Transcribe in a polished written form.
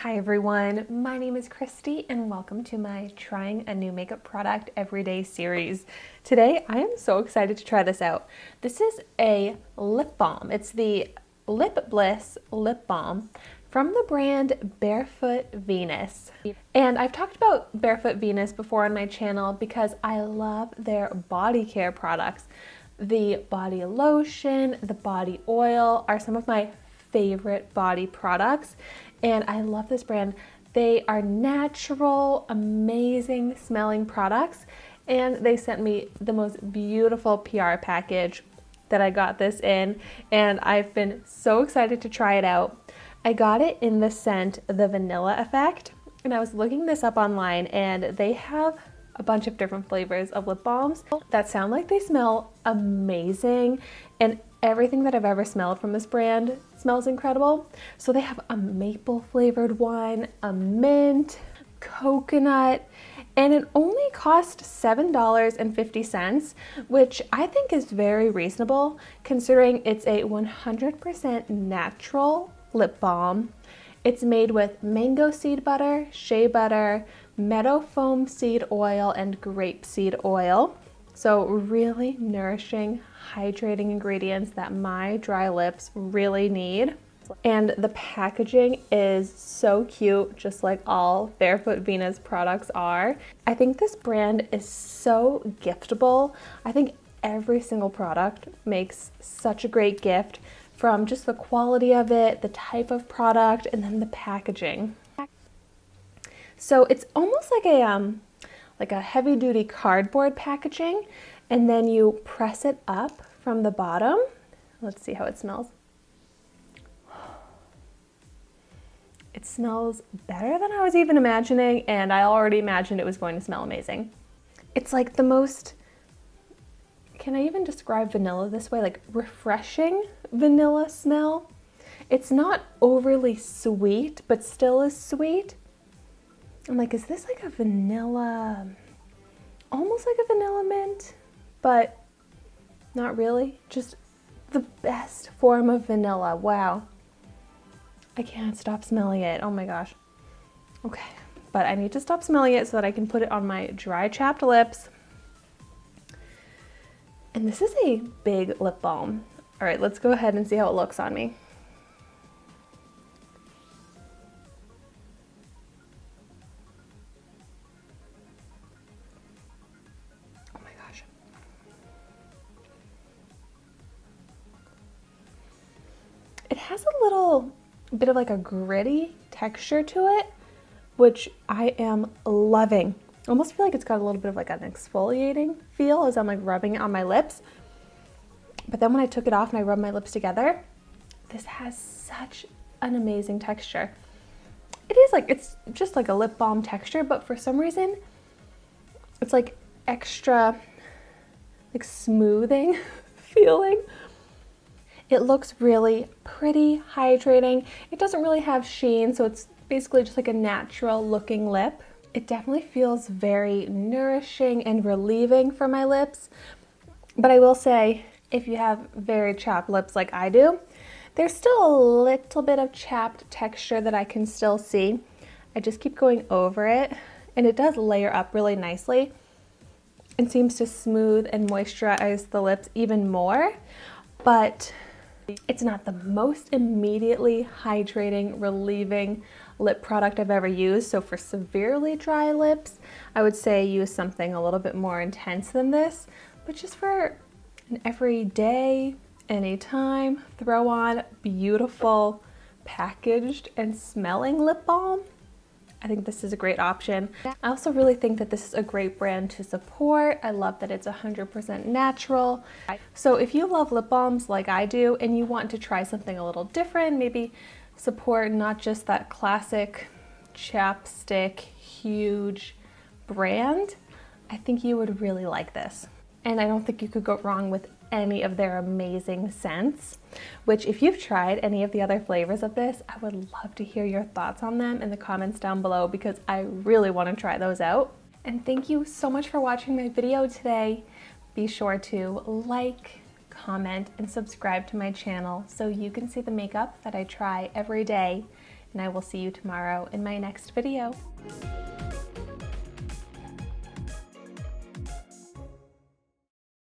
Hi everyone, my name is Christy and welcome to my Trying a New Makeup Product Everyday series. Today I am so excited to try this out. This is a lip balm. It's the Bliss lip balm from the brand Barefoot Venus. And I've talked about Barefoot Venus before on my channel because I love their body care products. The body lotion, the body oil are some of my favorite body products, and I love this brand. They are natural, amazing smelling products, and they sent me the most beautiful PR package that I got this in, and I've been so excited to try it out. I got it in the scent The Vanilla Effect, and I was looking this up online, and they have a bunch of different flavors of lip balms that sound like they smell amazing, and everything that I've ever smelled from this brand smells incredible. So they have a maple flavored one, a mint, coconut, and it only cost $7.50, which I think is very reasonable considering it's a 100% natural lip balm. It's made with mango seed butter, shea butter, meadow foam seed oil, and grape seed oil. So really nourishing, hydrating ingredients that my dry lips really need. And the packaging is so cute, just like all Barefoot Venus products are. I think this brand is so giftable. I think every single product makes such a great gift, from just the quality of it, the type of product, and then the packaging. So it's almost like a heavy-duty cardboard packaging, and then you press it up from the bottom. Let's see how it smells. It smells better than I was even imagining, and I already imagined it was going to smell amazing. It's like the most, can I even describe vanilla this way? Like refreshing vanilla smell. It's not overly sweet, but still is sweet. I'm like, is this like a vanilla, almost like a vanilla mint, but not really, just the best form of vanilla. Wow. I can't stop smelling it. Oh my gosh. Okay, but I need to stop smelling it so that I can put it on my dry, chapped lips. And this is a big lip balm. All right, let's go ahead and see how it looks on me. It has a little bit of like a gritty texture to it, which I am loving. I almost feel like it's got a little bit of like an exfoliating feel as I'm like rubbing it on my lips. But then when I took it off and I rubbed my lips together, this has such an amazing texture. It is like, it's just like a lip balm texture, but for some reason, it's like extra like smoothing feeling. It looks really pretty, hydrating. It doesn't really have sheen, so it's basically just like a natural looking lip. It definitely feels very nourishing and relieving for my lips. But I will say, if you have very chapped lips like I do, there's still a little bit of chapped texture that I can still see. I just keep going over it, and it does layer up really nicely and seems to smooth and moisturize the lips even more. But it's not the most immediately hydrating, relieving lip product I've ever used. So for severely dry lips, I would say use something a little bit more intense than this. But just for an everyday, anytime, throw on beautiful, packaged and smelling lip balm, I think this is a great option. I also really think that this is a great brand to support. I love that it's 100% natural. So if you love lip balms like I do and you want to try something a little different, maybe support not just that classic chapstick, huge brand, I think you would really like this. And I don't think you could go wrong with any of their amazing scents, which if you've tried any of the other flavors of this, I would love to hear your thoughts on them in the comments down below because I really want to try those out. And thank you so much for watching my video today. Be sure to like, comment, and subscribe to my channel so you can see the makeup that I try every day and I will see you tomorrow in my next video.